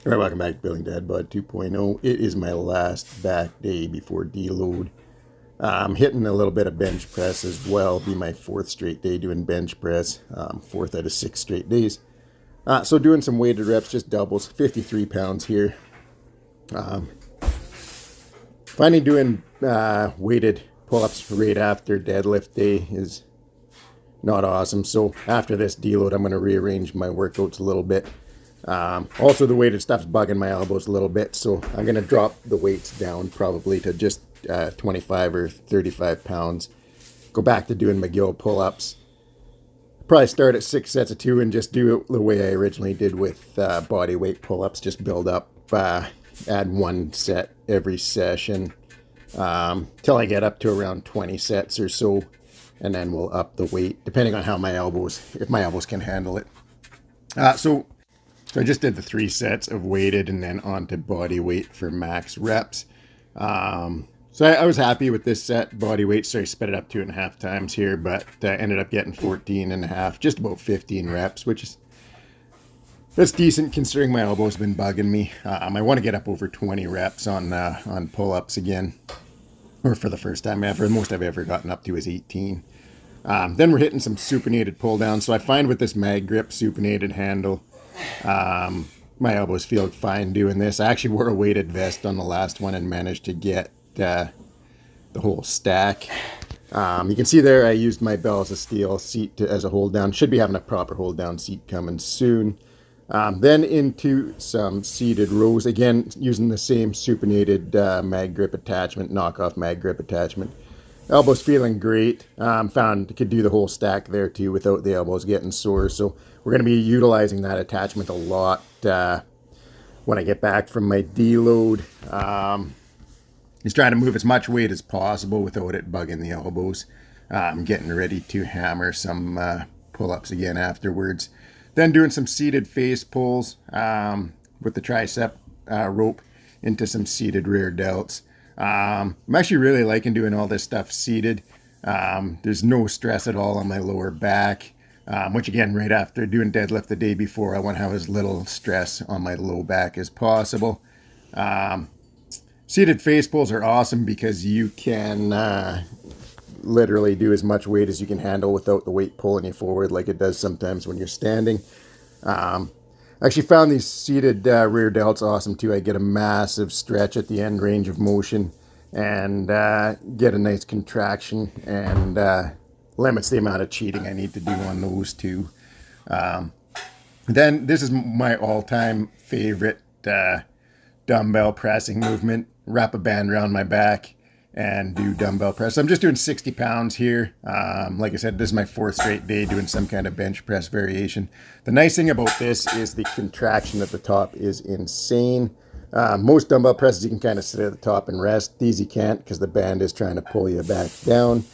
All right, welcome back to Building Dad Bod 2.0. It is my last back day before deload. I'm hitting a little bit of bench press as well. Be my fourth straight day doing bench press, fourth out of 6 straight days. So doing some weighted reps, just doubles, 53 pounds here. Finally doing weighted pull-ups right after deadlift day is not awesome. So after this deload, I'm going to rearrange my workouts a little bit. Also, the weighted stuff's bugging my elbows a little bit, so I'm going to drop the weights down probably to just 25 or 35 pounds. Go back to doing McGill pull-ups. Probably start at 6 sets of 2 and just do it the way I originally did with body weight pull-ups. Just build up, add 1 set every session till I get up to around 20 sets or so, and then we'll up the weight depending on how my elbows, if my elbows can handle it. So I just did the 3 sets of weighted and then onto body weight for max reps. So I was happy with this set body weight. So I sped it up 2.5 times here, but ended up getting 14.5, just about 15 reps, which is that's decent considering my elbow's been bugging me. I want to get up over 20 reps on pull-ups again, or for the first time ever. The most I've ever gotten up to is 18. Then we're hitting some supinated pull downs. So I find with this mag grip supinated handle, my elbows feel fine doing this. I actually wore a weighted vest on the last one and managed to get the whole stack. You can see there I used my Bells of Steel seat as a hold down. Should be having a proper hold down seat coming soon. Then into some seated rows, again using the same supinated mag grip attachment, knockoff mag grip attachment. Elbows feeling great. Found I could do the whole stack there too without the elbows getting sore. So we're going to be utilizing that attachment a lot when I get back from my deload. Just trying to move as much weight as possible without it bugging the elbows. I'm getting ready to hammer some pull-ups again afterwards. Then doing some seated face pulls with the tricep rope into some seated rear delts. I'm actually really liking doing all this stuff seated. There's no stress at all on my lower back, which again, right after doing deadlift the day before, I want to have as little stress on my low back as possible. Seated face pulls are awesome because you can literally do as much weight as you can handle without the weight pulling you forward like it does sometimes when you're standing. I actually found these seated rear delts awesome too. I get a massive stretch at the end range of motion and get a nice contraction, and limits the amount of cheating I need to do on those too. Then this is my all-time favorite dumbbell pressing movement. Wrap a band around my back and do dumbbell press. I'm just doing 60 pounds here. Like I said, this is my 4th straight day doing some kind of bench press variation. The nice thing about this is the contraction at the top is insane. Most dumbbell presses you can kind of sit at the top and rest. These you can't because the band is trying to pull you back down.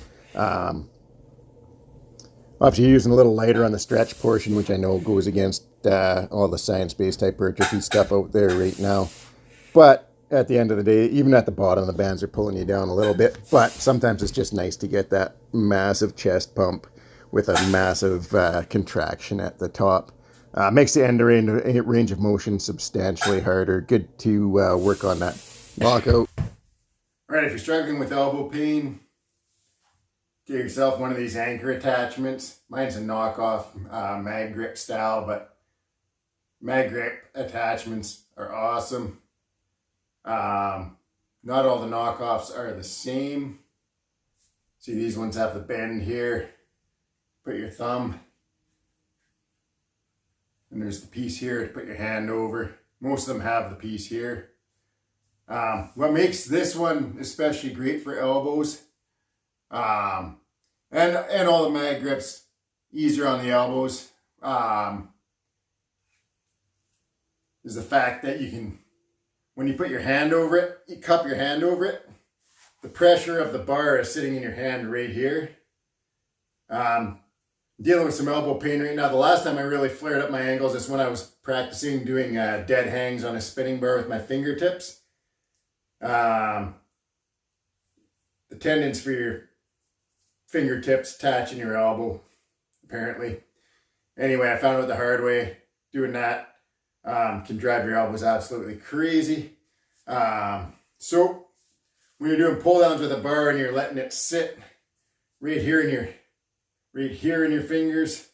Obviously using a little lighter on the stretch portion, which I know goes against all the science-based hypertrophy stuff out there right now. But at the end of the day, even at the bottom, the bands are pulling you down a little bit. But sometimes it's just nice to get that massive chest pump with a massive contraction at the top. Makes the end range of motion substantially harder. Good to work on that lockout. All right, if you're struggling with elbow pain, get yourself one of these anchor attachments. Mine's a knockoff mag grip style, but mag grip attachments are awesome. Not all the knockoffs are the same. See, these ones have the bend here. Put your thumb, and there's the piece here to put your hand over. Most of them have the piece here. What makes this one especially great for elbows, and all the mag grips easier on the elbows, is the fact that you can, when you put your hand over it, you cup your hand over it, the pressure of the bar is sitting in your hand right here. Dealing with some elbow pain right now. The last time I really flared up my ankles is when I was practicing doing dead hangs on a spinning bar with my fingertips. The tendons for your fingertips attach in your elbow, apparently. Anyway, I found out the hard way doing that. can drive your elbows absolutely crazy. So when you're doing pull downs with a bar and you're letting it sit right here in your fingers,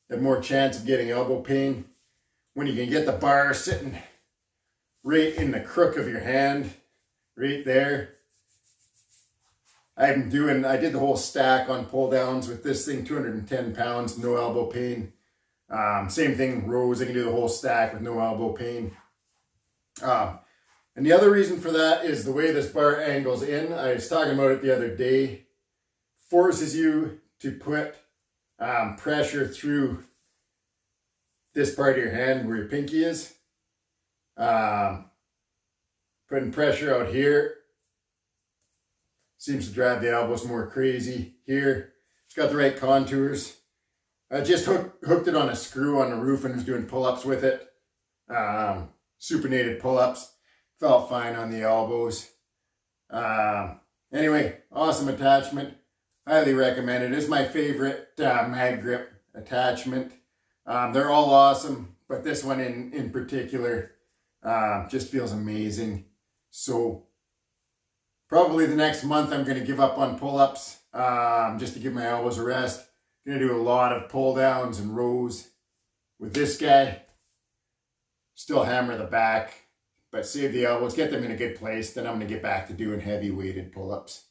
you have more chance of getting elbow pain. When you can get the bar sitting right in the crook of your hand, right there. I did the whole stack on pull downs with this thing, 210 pounds, no elbow pain. Same thing, rows, I can do the whole stack with no elbow pain. And the other reason for that is the way this bar angles in. I was talking about it the other day. Forces you to put pressure through this part of your hand where your pinky is. Putting pressure out here seems to drive the elbows more crazy. Here, it's got the right contours. I just hooked it on a screw on the roof and was doing pull-ups with it. Supinated pull-ups. Felt fine on the elbows. Anyway, awesome attachment. Highly recommend it. It's my favorite mag grip attachment. They're all awesome, but this one in particular just feels amazing. So probably the next month I'm going to give up on pull-ups just to give my elbows a rest. Going to do a lot of pull downs and rows with this guy. Still hammer the back, but save the elbows, get them in a good place. Then I'm going to get back to doing heavy weighted pull-ups.